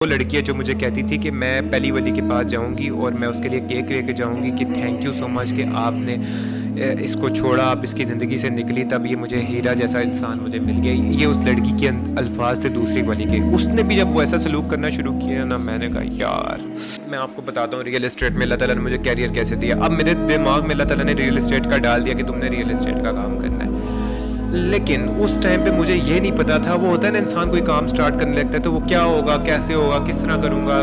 वो लड़की है जो मुझे कहती थी कि मैं पहली वली के पास जाऊंगी और मैं उसके लिए केक लेके जाऊंगी कि थैंक यू सो मच कि आपने इसको छोड़ा, आप इसकी ज़िंदगी से निकली, तब ये मुझे हीरा जैसा इंसान मुझे मिल गया। ये उस लड़की के अल्फाज थे दूसरी वली के। उसने भी जब वो ऐसा सलूक करना शुरू किया ना, मैंने कहा यार, मैं आपको बताता हूँ रियल इस्टेट में अल्लाह ताला ने मुझे कैरियर कैसे दिया। अब मेरे दिमाग में अल्लाह ताला ने रियल इस्टेट का डाल दिया कि तुमने रियल इस्टेट का काम करना है, लेकिन उस टाइम पे मुझे ये नहीं पता था। वो होता है ना, इंसान कोई काम स्टार्ट करने लगता है तो वो क्या होगा, कैसे होगा, किस तरह करूँगा,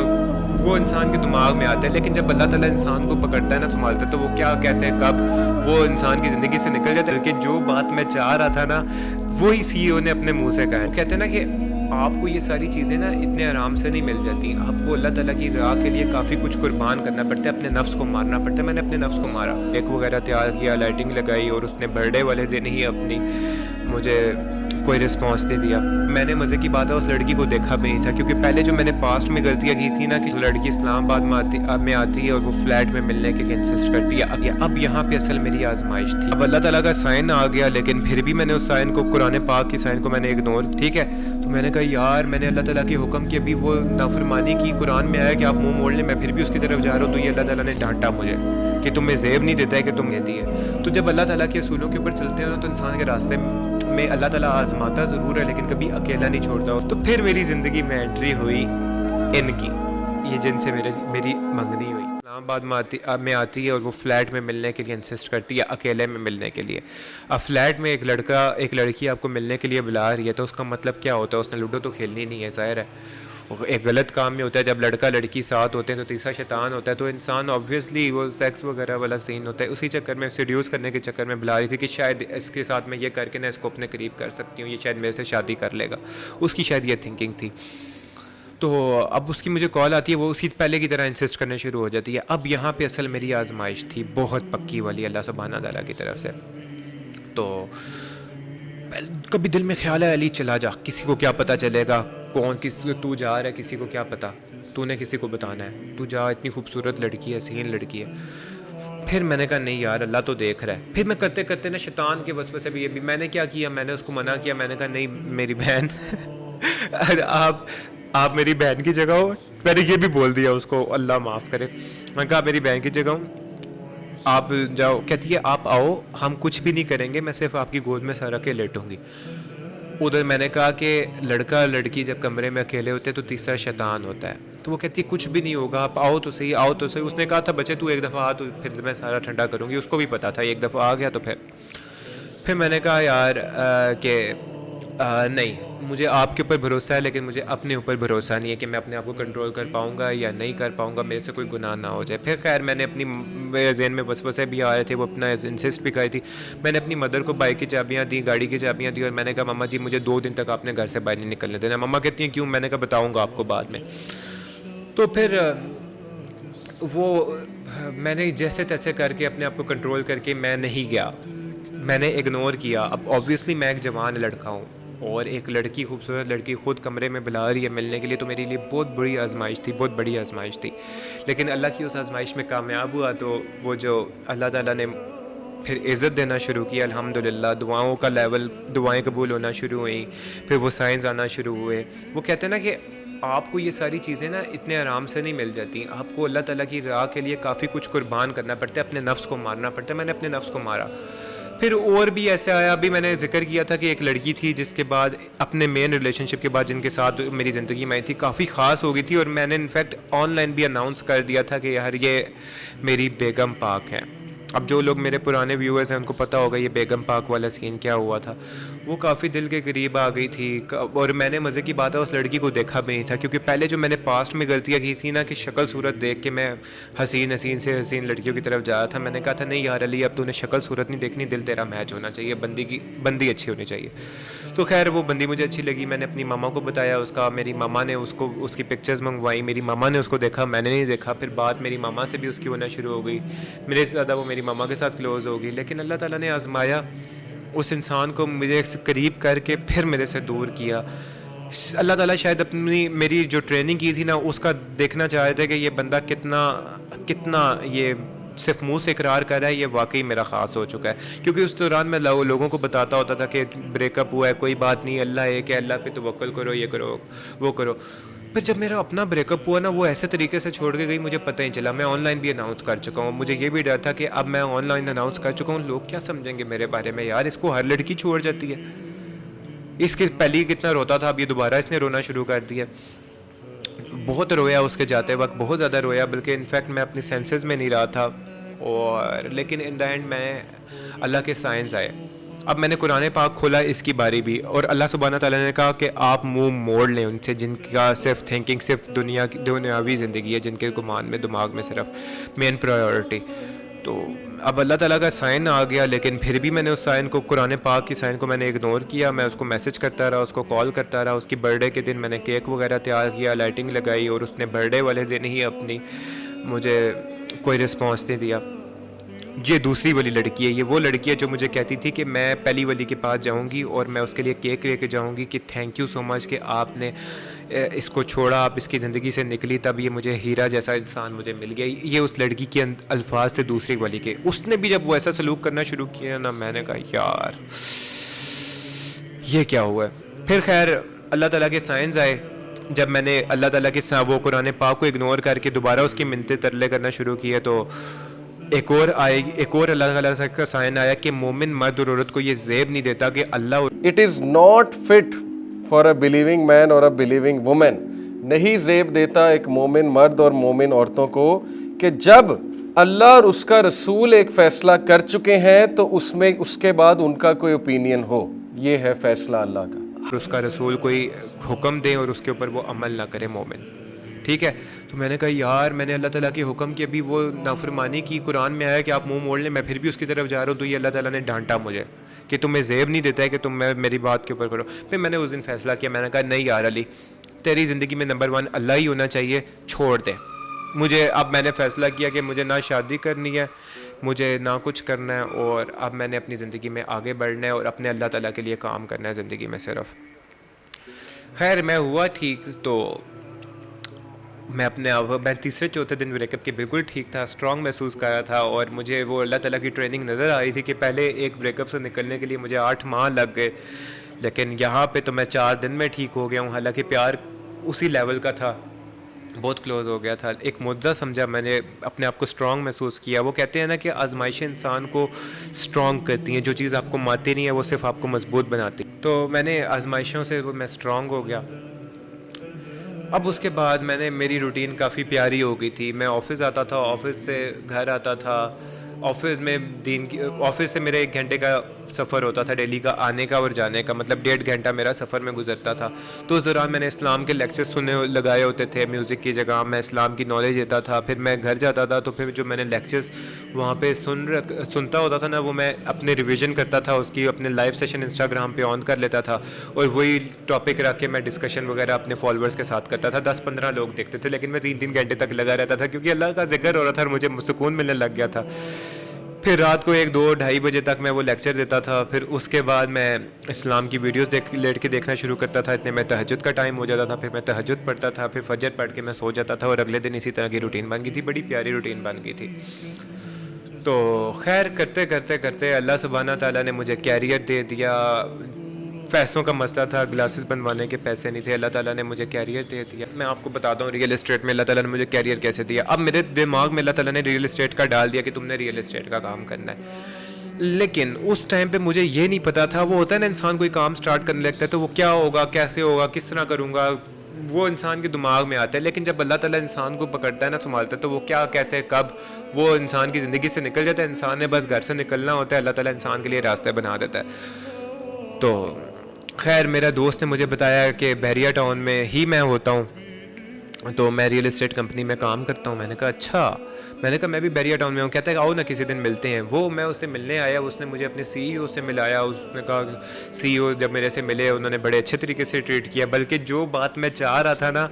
वो इंसान के दिमाग में आता है। लेकिन जब अल्लाह ताला इंसान को पकड़ता है ना, संभालता है, तो वो क्या, कैसे, कब वो इंसान की ज़िंदगी से निकल जाता है। कि जो बात मैं चाह रहा था ना, वही CEO ने अपने मुँह से कहा है। कहते हैं ना कि आपको ये सारी चीज़ें ना इतने आराम से नहीं मिल जाती। आपको अल्लाह ताला की राह के लिए काफ़ी कुछ कुर्बान करना पड़ता है, अपने नफ्स को मारना पड़ता है। मैंने अपने नफ्स को मारा, केक वगैरह तैयार किया, लाइटिंग लगाई, और उसने बर्थडे वाले दिन ही अपनी मुझे कोई रिस्पांस दे दिया। मैंने मज़े की बात है उस लड़की को देखा भी नहीं था, क्योंकि पहले जो मैंने पास्ट में गलतियाँ की थी ना, कि जो लड़की इस्लामाबाद में आती है और वो फ्लैट में मिलने के लिए इंसिस्ट करती है। अब यहाँ पे असल मेरी आजमाइश थी। अब अल्लाह ताला का साइन आ गया, लेकिन फिर भी मैंने उस साइन को, कुरान पाक की साइन को मैंने इग्नोर, ठीक है। तो मैंने कहा यार, मैंने अल्लाह ताला के हुक्म की अभी वो नाफरमानी की। कुरान में आया कि आप मुंह मोड़ लें, मैं फिर भी उसकी तरफ जा रहा हूँ, तो ये अल्लाह ताला ने डांटा मुझे कि तुम्हें ज़ेब नहीं देता है कि तुम कहती है। तो जब अल्लाह ताला के असूलों के ऊपर चलते हो ना, तो इंसान के रास्ते में अल्लाह ताला आजमाता ज़रूर है, लेकिन कभी अकेला नहीं छोड़ता हो। तो फिर मेरी ज़िंदगी में एंट्री हुई इनकी, ये जिनसे मेरी मंगनी हुई। इस्लामाबाद में आती है और वो फ्लैट में मिलने के लिए इंसिस्ट करती है, अकेले में मिलने के लिए। अब फ्लैट में एक लड़की आपको मिलने के लिए बुला रही है, तो उसका मतलब क्या होता है? उसने लूडो तो खेलनी नहीं है, ज़ाहिर है। एक गलत काम में होता है जब लड़का लड़की साथ होते हैं, तो तीसरा शैतान होता है। तो इंसान ऑब्वियसली वो सेक्स वगैरह वाला सीन होता है, उसी चक्कर में सीड्यूस करने के चक्कर में बुला रही थी कि शायद इसके साथ मैं ये करके ना इसको अपने करीब कर सकती हूँ, ये शायद मेरे से शादी कर लेगा। उसकी शायद ये थिंकिंग थी। तो अब उसकी मुझे कॉल आती है, वो उसी पहले की तरह इंसिस्ट करने शुरू हो जाती है। अब यहाँ पे असल मेरी आजमाइश थी, बहुत पक्की वाली, अल्लाह सुब्हाना ताला की तरफ से। तो कभी दिल में ख्याल है, अली चला जा, किसी को क्या पता चलेगा कौन तू जा रहा है, किसी को क्या पता, तूने किसी को बताना है, तू जा, इतनी खूबसूरत लड़की है, हसीन लड़की है। फिर मैंने कहा नहीं यार, अल्लाह तो देख रहा है। फिर मैं करते करते ना शैतान के वसवसे भी, ये भी मैंने क्या किया, मैंने उसको मना किया। मैंने कहा नहीं मेरी बहन आप मेरी बहन की जगह हो। मैंने ये भी बोल दिया उसको, अल्लाह माफ़ करे। मैं कहा मेरी बहन की जगह हूँ, आप जाओ। कहती है आप आओ, हम कुछ भी नहीं करेंगे, मैं सिर्फ आपकी गोद में सर के लेटूंगी। उधर मैंने कहा कि लड़का लड़की जब कमरे में अकेले होते हैं तो तीसरा शैतान होता है। तो वो कहती है कुछ भी नहीं होगा, आप आओ तो सही, आओ तो सही। उसने कहा था बच्चे तू एक दफ़ा आ, तो फिर मैं सारा ठंडा करूँगी। उसको भी पता था एक दफ़ा आ गया तो फिर मैंने कहा यार कि नहीं, मुझे आपके ऊपर भरोसा है, लेकिन मुझे अपने ऊपर भरोसा नहीं है कि मैं अपने आप को कंट्रोल कर पाऊँगा या नहीं कर पाऊँगा, मेरे से कोई गुनाह ना हो जाए। फिर खैर मैंने अपनी, मेरे जहन में वसवसे भी आए थे, वो अपना इंसिस्ट भी करी थी। मैंने अपनी मदर को बाइक की चाबियाँ दी, गाड़ी की चाबियाँ दी, और मैंने कहा मम्मा जी मुझे 2 दिन तक आपने घर से बाहर नहीं निकलने देना। मम्मा कहती हैं क्यों? मैंने कहा बताऊँगा आपको बाद में। तो फिर वो मैंने जैसे तैसे करके अपने आप को कंट्रोल करके मैं नहीं गया, मैंने इग्नोर किया। अब ऑब्वियसली मैं एक जवान लड़का हूँ, और एक लड़की, खूबसूरत लड़की खुद कमरे में बुला रही है मिलने के लिए, तो मेरे लिए बहुत बड़ी आजमाइश थी, बहुत बड़ी आजमाइश थी। लेकिन अल्लाह की उस आजमाइश में कामयाब हुआ, तो वो जो अल्लाह ताला ने फिर इज़्ज़त देना शुरू किया, अल्हम्दुलिल्लाह। दुआओं का लेवल, दुआएं कबूल होना शुरू हुई, फिर वो साइंस आना शुरू हुए। वो कहते हैं ना कि आपको ये सारी चीज़ें ना इतने आराम से नहीं मिल जाती। आपको अल्लाह ताला की राह के लिए काफ़ी कुछ कुर्बान करना पड़ता है, अपने नफ्स को मारना पड़ता है। मैंने अपने नफ्स को मारा। फिर और भी ऐसे आया, अभी मैंने जिक्र किया था कि एक लड़की थी जिसके बाद, अपने मेन रिलेशनशिप के बाद, जिनके साथ मेरी ज़िंदगी में आई थी, काफ़ी ख़ास हो गई थी। और मैंने इनफैक्ट ऑनलाइन भी अनाउंस कर दिया था कि यार ये मेरी बेगम पाक है। अब जो लोग मेरे पुराने व्यूअर्स हैं उनको पता होगा ये बेगम पाक वाला सीन क्या हुआ था। वो काफ़ी दिल के करीब आ गई थी, और मैंने मज़े की बात है उस लड़की को देखा भी नहीं था, क्योंकि पहले जो मैंने पास्ट में गलतियाँ की थी ना, कि शक्ल सूरत देख के मैं हसीन से हसीन लड़कियों की तरफ जा रहा था। मैंने कहा था नहीं यार अली, अब तूने शक्ल सूरत नहीं देखनी, दिल तेरा मैच होना चाहिए, बंदी अच्छी होनी चाहिए। तो खैर वो बंदी मुझे अच्छी लगी, मैंने अपनी मामा को बताया उसका, मेरी मामा ने उसकी पिक्चर्स मंगवाई, मेरी मामा ने उसको देखा, मैंने नहीं देखा। फिर बात मेरी मामा से भी उसकी होना शुरू हो गई, मेरे से ज़्यादा वो मेरी मामा के साथ क्लोज़ हो गई। लेकिन अल्लाह ताला ने आजमाया उस इंसान को, मुझे करीब करके फिर मेरे से दूर किया। अल्लाह ताला शायद अपनी, मेरी जो ट्रेनिंग की थी ना, उसका देखना चाह रहे थे कि ये बंदा कितना ये सिर्फ मुंह से इकरार कर रहा है, ये वाकई मेरा ख़ास हो चुका है। क्योंकि उस दौरान मैं लोगों को बताता होता था कि ब्रेकअप हुआ है, कोई बात नहीं, अल्लाह एक है, अल्लाह पे तवक्कल करो, ये करो वो करो। फिर जब मेरा अपना ब्रेकअप हुआ ना, वो ऐसे तरीके से छोड़ के गई, मुझे पता ही चला। मैं ऑनलाइन भी अनाउंस कर चुका हूँ, मुझे ये भी डर था कि अब मैं ऑनलाइन अनाउंस कर चुका हूँ, लोग क्या समझेंगे मेरे बारे में, यार इसको हर लड़की छोड़ जाती है। इसके पहले ही कितना रोता था, अब ये दोबारा इसने रोना शुरू कर दिया। बहुत रोया उसके जाते वक्त, बहुत ज़्यादा रोया, बल्कि इनफैक्ट मैं अपनी सेंसेस में नहीं रहा था। और लेकिन इन द एंड मैं अल्लाह के साइंस आए। अब मैंने कुरान पाक खोला, इसकी बारी भी, और अल्लाह सुब्हाना ताला ने कहा कि आप मुंह मोड़ लें उनसे जिनका सिर्फ थिंकिंग सिर्फ दुनियावी ज़िंदगी है, जिनके गुमान में दिमाग में सिर्फ मेन प्रायोरिटी। तो अब अल्लाह ताला का साइन आ गया, लेकिन फिर भी मैंने उस साइन को, कुरान पाक की साइन को मैंने इग्नोर किया। मैं उसको मैसेज करता रहा, उसको कॉल करता रहा। उसकी बर्थडे के दिन मैंने केक वगैरह तैयार किया, लाइटिंग लगाई, और उसने बर्थडे वाले दिन ही अपनी मुझे कोई रिस्पॉन्स नहीं दिया। ये दूसरी वाली लड़की है, ये वो लड़की है जो मुझे कहती थी कि मैं पहली वाली के पास जाऊंगी और मैं उसके लिए केक लेके जाऊंगी कि थैंक यू सो मच कि आपने इसको छोड़ा, आप इसकी ज़िंदगी से निकली, तब ये मुझे हीरा जैसा इंसान मुझे मिल गया। ये उस लड़की के अल्फाज थे दूसरी वाली के। उसने भी जब वो ऐसा सलूक करना शुरू किया ना, मैंने कहा यार ये क्या हुआ है। फिर खैर अल्लाह ताला के साइंस आए। जब मैंने अल्लाह ताला के वो कुरान पाक को इग्नोर करके दोबारा उसकी मिन्नतें तरले करना शुरू किए, तो एक और अल्लाह ताला का साइन आया कि मोमिन मर्द और औरत को ये ज़ेब नहीं देता कि Allah, it is not fit for a believing man और अ बिलीविंग वुमेन, नहीं ज़ेब देता एक मोमिन मर्द और मोमिन औरतों को कि जब अल्लाह और उसका रसूल एक फ़ैसला कर चुके हैं तो उसमें उसके बाद उनका कोई ओपिनियन हो। ये है फ़ैसला अल्लाह का। और उसका रसूल कोई हुक्म दे और उसके ऊपर वो अमल ना करे मोमिन, ठीक है। तो मैंने कहा यार मैंने अल्लाह ताला के हुक्म की अभी वो नाफरमानी की, कुरान में आया कि आप मुंह मोड़ लें, मैं फिर भी उसकी तरफ जा रहा हूँ, तो ये अल्लाह ताला ने डांटा मुझे कि तुम्हें ज़ेब नहीं देता है कि तुम मेरी बात के ऊपर करो। फिर मैंने उस दिन फैसला किया, मैंने कहा नहीं यार अली, तेरी ज़िंदगी में नंबर 1 अल्लाह ही होना चाहिए, छोड़ दे मुझे। अब मैंने फ़ैसला किया कि मुझे ना शादी करनी है, मुझे ना कुछ करना है, और अब मैंने अपनी ज़िंदगी में आगे बढ़ना है और अपने अल्लाह ताला के लिए काम करना है ज़िंदगी में सिर्फ। खैर मैं हुआ ठीक, तो मैं तीसरे चौथे दिन ब्रेकअप के बिल्कुल ठीक था, स्ट्रॉन्ग महसूस कर रहा था, और मुझे वो अल्लाह ताला की ट्रेनिंग नज़र आ रही थी कि पहले एक ब्रेकअप से निकलने के लिए मुझे 8 माह लग गए, लेकिन यहाँ पे तो मैं 4 दिन में ठीक हो गया हूँ। हालांकि प्यार उसी लेवल का था, बहुत क्लोज हो गया था। एक मुआवजा समझा मैंने, अपने आप को स्ट्रॉन्ग महसूस किया। वो कहते हैं ना कि आजमाइशें इंसान को स्ट्रॉन्ग करती हैं, जो चीज़ आपको मारती नहीं है वो सिर्फ आपको मजबूत बनाती। तो मैंने आजमाइशों से मैं स्ट्रॉन्ग हो गया। अब उसके बाद मेरी रूटीन काफ़ी प्यारी हो गई थी। मैं ऑफ़िस आता था, ऑफ़िस से घर आता था, ऑफ़िस से मेरे 1 घंटे का सफ़र होता था डेली का, आने का और जाने का, मतलब 1.5 घंटा मेरा सफ़र में गुजरता था। तो उस दौरान मैंने इस्लाम के लेक्चर्स लगाए होते थे, म्यूज़िक की जगह मैं इस्लाम की नॉलेज देता था। फिर मैं घर जाता था तो फिर जो मैंने लेक्चर्स वहाँ पे सुनता होता था ना, वो मैं अपने रिवीजन करता था उसकी, अपने लाइव सेशन इंस्टाग्राम पे ऑन कर लेता था, और वही टॉपिक रख के मैं डिस्कशन वगैरह अपने फॉलोअर्स के साथ करता था। 10-15 लोग देखते थे, लेकिन मैं 3-3 घंटे तक लगा रहता था, क्योंकि अल्लाह का जिक्र हो रहा था और मुझे सुकून मिलने लग गया था। फिर रात को 1, 2, ढाई बजे तक मैं वो लेक्चर देता था। फिर उसके बाद मैं इस्लाम की वीडियोस लेट के देखना शुरू करता था, इतने में तहज्जुद का टाइम हो जाता था। फिर मैं तहज्जुद पढ़ता था, फिर फजर पढ़ के मैं सो जाता था, और अगले दिन इसी तरह की रूटीन बन गई थी। बड़ी प्यारी रूटीन बन गई थी। तो खैर करते करते करते अल्लाह सुब्हाना ताला ने मुझे कैरियर दे दिया। पैसों का मसला था, ग्लासेस बनवाने के पैसे नहीं थे, अल्लाह ताला ने मुझे कैरियर दे दिया। मैं आपको बताता हूँ रियल एस्टेट में अल्लाह ताला ने मुझे कैरियर कैसे दिया। अब मेरे दिमाग में अल्लाह ताला ने रियल एस्टेट का डाल दिया कि तुमने रियल एस्टेट का काम करना है। लेकिन उस टाइम पे मुझे ये नहीं पता था, वो होता है ना इंसान कोई काम स्टार्ट करने लगता है तो वो क्या होगा, कैसे होगा, किस तरह करूँगा, वो इंसान के दिमाग में आता है। लेकिन जब अल्लाह ताला इंसान को पकड़ता है ना, संभालता है, तो वो क्या, कैसे, कब वो इंसान की ज़िंदगी से निकल जाता है। इंसान ने बस घर से निकलना होता है, अल्लाह ताला इंसान के लिए रास्ते बना देता है। तो खैर मेरा दोस्त ने मुझे बताया कि बहरिया टाउन में ही मैं होता हूँ, तो मैं रियल एस्टेट कंपनी में काम करता हूँ। मैंने कहा अच्छा, मैंने कहा मैं भी बहरिया टाउन में हूँ। कहता है आओ ना किसी दिन मिलते हैं। वो मैं उससे मिलने आया, उसने मुझे अपने CEO से मिलाया। उसने कहा CEO जब मेरे से मिले उन्होंने बड़े अच्छे तरीके से ट्रीट किया, बल्कि जो बात मैं चाह रहा था ना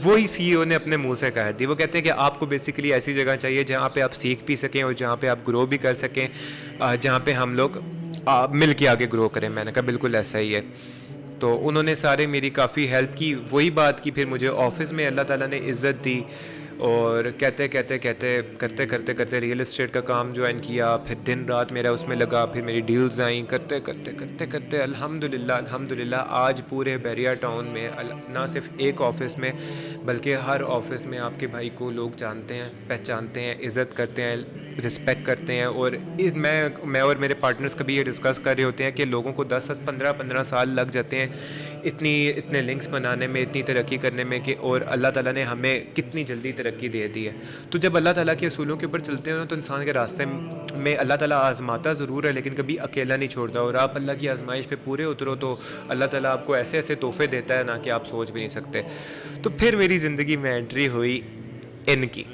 वही CEO ने अपने मुंह से कह दी। वो कहते हैं कि आपको बेसिकली ऐसी जगह चाहिए जहाँ पे आप सीख भी सकें और जहाँ पे आप ग्रो भी कर सकें, जहाँ पे हम लोग मिल के आगे ग्रो करें। मैंने कहा बिल्कुल ऐसा ही है। तो उन्होंने सारे मेरी काफ़ी हेल्प की। वही बात की, फिर मुझे ऑफ़िस में अल्लाह ताला ने इज़्ज़त दी, और करते रियल इस्टेट का काम ज्वाइन किया, फिर दिन रात मेरा उसमें लगा, फिर मेरी डील्स आई, करते अल्हम्दुलिल्लाह आज पूरे बैरिया टाउन में ना सिर्फ एक ऑफ़िस में बल्कि हर ऑफ़िस में आपके भाई को लोग जानते हैं, पहचानते हैं, इज़्ज़त करते हैं, रिस्पेक्ट करते हैं। और मैं और मेरे पार्टनर्स कभी ये डिस्कस कर रहे होते हैं कि लोगों को 10 15 साल लग जाते हैं इतने लिंक्स बनाने में, इतनी तरक्की करने में, कि और अल्लाह ताला ने हमें कितनी जल्दी तरक्की दे दी है। तो जब अल्लाह ताला के असूलों के ऊपर चलते हैं ना, तो इंसान के रास्ते में अल्लाह ताला आज़माता ज़रूर है लेकिन कभी अकेला नहीं छोड़ता। और आप अल्लाह की आजमाइश पे पूरे उतरो तो अल्लाह ताला आपको ऐसे ऐसे तोहफे देता है ना कि आप सोच भी नहीं सकते। तो फिर मेरी ज़िंदगी में एंट्री हुई इनकी,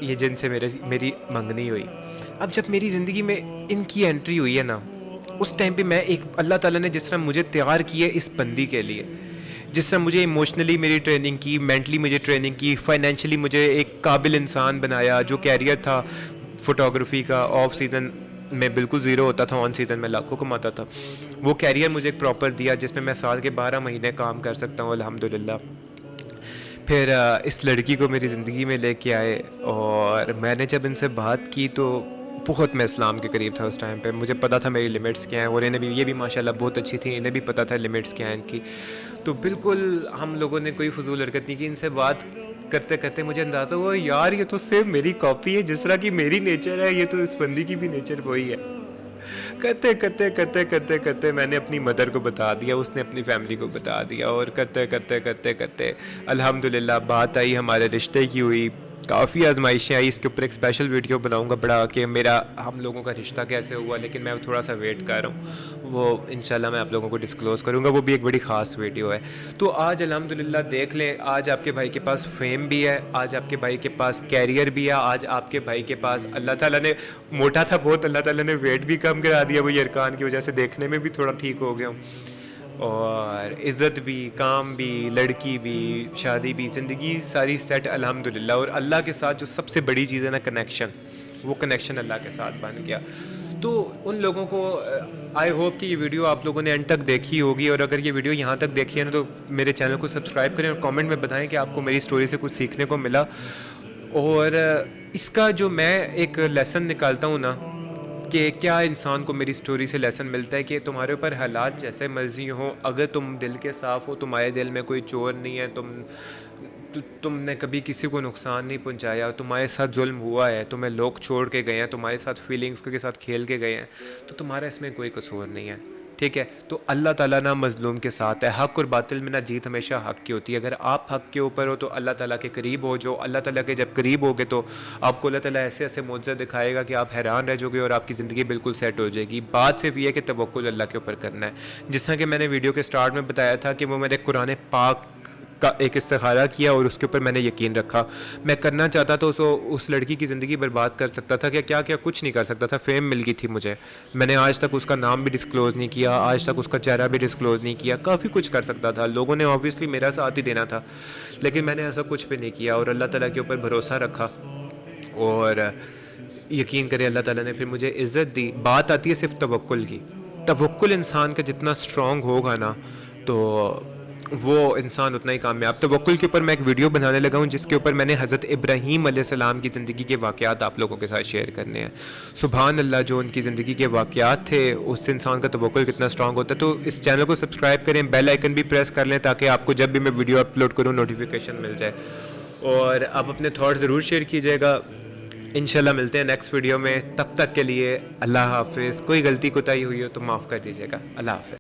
ये जिनसे मेरी मंगनी हुई। अब जब मेरी ज़िंदगी में इनकी एंट्री हुई है ना, उस टाइम पे मैं एक अल्लाह ताला ने जिस तरह मुझे तैयार किया इस बंदी के लिए, जिस तरह मुझे इमोशनली मेरी ट्रेनिंग की, मेंटली मुझे ट्रेनिंग की, फाइनेंशियली मुझे एक काबिल इंसान बनाया। जो कैरियर था फ़ोटोग्राफी का, ऑफ सीज़न में बिल्कुल ज़ीरो होता था, ऑन सीज़न में लाखों कमाता था, वो कैरियर मुझे एक प्रॉपर दिया जिसमें मैं साल के 12 महीने काम कर सकता हूँ अल्हम्दुलिल्लाह। फिर इस लड़की को मेरी ज़िंदगी में लेके आए और मैंने जब इनसे बात की तो बहुत मैं इस्लाम के करीब था उस टाइम पे। मुझे पता था मेरी लिमिट्स क्या हैं और इन्हें भी, ये भी माशाल्लाह बहुत अच्छी थी, इन्हें भी पता था लिमिट्स क्या हैं इनकी। तो बिल्कुल हम लोगों ने कोई फजूल हरकत नहीं की। इनसे बात करते करते मुझे अंदाज़ा हुआ यार ये तो सेम मेरी कॉपी है, जिस तरह की मेरी नेचर है ये तो इस बंदी की भी नेचर वही है। करते मैंने अपनी मदर को बता दिया, उसने अपनी फैमिली को बता दिया, और करते अल्हम्दुलिल्लाह बात आई हमारे रिश्ते की हुई। काफ़ी आजमाइशें आई, इसके ऊपर एक स्पेशल वीडियो बनाऊंगा बड़ा कि मेरा हम लोगों का रिश्ता कैसे हुआ, लेकिन मैं थोड़ा सा वेट कर रहा हूँ, वो इंशाल्लाह मैं आप लोगों को डिस्क्लोज़ करूँगा, वो भी एक बड़ी ख़ास वीडियो है। तो आज अल्हम्दुलिल्लाह देख लें, आज आपके भाई के पास फेम भी है, आज आपके भाई के पास कैरियर भी है, आज आपके भाई के पास अल्लाह ताला ने, मोटा था बहुत, अल्लाह ताला ने वेट भी कम करा दिया, वो यरकान की वजह से देखने में भी थोड़ा ठीक हो गया हूँ, और इज़्ज़त भी, काम भी, लड़की भी, शादी भी, ज़िंदगी सारी सेट अल्हम्दुलिल्लाह। और अल्लाह के साथ जो सबसे बड़ी चीज़ है ना कनेक्शन, वो कनेक्शन अल्लाह के साथ बन गया। तो उन लोगों को आई होप कि ये वीडियो आप लोगों ने एंड तक देखी होगी, और अगर ये वीडियो यहाँ तक देखी है ना तो मेरे चैनल को सब्सक्राइब करें और कमेंट में बताएं कि आपको मेरी स्टोरी से कुछ सीखने को मिला। और इसका जो मैं एक लेसन निकालता हूँ ना कि क्या इंसान को मेरी स्टोरी से लेसन मिलता है कि तुम्हारे ऊपर हालात जैसे मर्जी हो, अगर तुम दिल के साफ़ हो, तुम्हारे दिल में कोई चोर नहीं है, तुमने कभी किसी को नुकसान नहीं पहुंचाया, तुम्हारे साथ जुल्म हुआ है, तुम्हें लोग छोड़ के गए हैं, तुम्हारे साथ फीलिंग्स के साथ खेल के गए हैं, तो तुम्हारा इसमें कोई कसूर नहीं है, ठीक है। तो अल्लाह ताला ना मज़लूम के साथ है, हक़ और बातिल में ना जीत हमेशा हक़ की होती है। अगर आप हक़ के ऊपर हो तो अल्लाह ताला के करीब हो, जो अल्लाह ताला के जब करीब होगे तो आपको अल्लाह ताला ऐसे ऐसे मौज़े दिखाएगा कि आप हैरान रह जाओगे और आपकी ज़िंदगी बिल्कुल सेट हो जाएगी। बात सिर्फ ये है कि तवक्कुल अल्लाह के ऊपर करना है। जिस तरह कि मैंने वीडियो के स्टार्ट में बताया था कि वो मेरे कुरान पाक का एक इस्तिखारा किया और उसके ऊपर मैंने यकीन रखा। मैं करना चाहता तो उस लड़की की ज़िंदगी बर्बाद कर सकता था, क्या क्या कुछ नहीं कर सकता था। फेम मिल गई थी मुझे, मैंने आज तक उसका नाम भी डिस्क्लोज़ नहीं किया, आज तक उसका चेहरा भी डिस्क्लोज़ नहीं किया, काफ़ी कुछ कर सकता था, लोगों ने ऑब्वियसली मेरा साथ ही देना था, लेकिन मैंने ऐसा कुछ भी नहीं किया और अल्लाह ताला के ऊपर भरोसा रखा। और यकीन करें अल्लाह ताला ने फिर मुझे इज़्ज़त दी। बात आती है सिर्फ तवक्कुल की, तवक्कुल इंसान का जितना स्ट्रॉन्ग होगा ना तो वो इंसान उतना ही कामयाब। तवक्कुल के ऊपर मैं एक वीडियो बनाने लगा हूँ जिसके ऊपर मैंने हज़रत इब्राहीम अलैहिस्सलाम की ज़िंदगी के वाक़यात आप लोगों के साथ शेयर करने हैं। सुभान अल्लाह, जो उनकी ज़िंदगी के वाक़यात थे उससे इंसान का तवक्कुल कितना स्ट्रॉन्ग होता है। तो इस चैनल को सब्सक्राइब करें, बेल आइकन भी प्रेस कर लें ताकि आपको जब भी मैं वीडियो अपलोड करूँ नोटिफिकेशन मिल जाए। और आप अपने थॉट ज़रूर शेयर कीजिएगा। इंशाल्लाह मिलते हैं नेक्स्ट वीडियो में, तब तक के लिए अल्लाह हाफ़िज़। कोई गलती कोताही हुई हो तो माफ़ कर दीजिएगा। अल्लाह हाफ़िज़।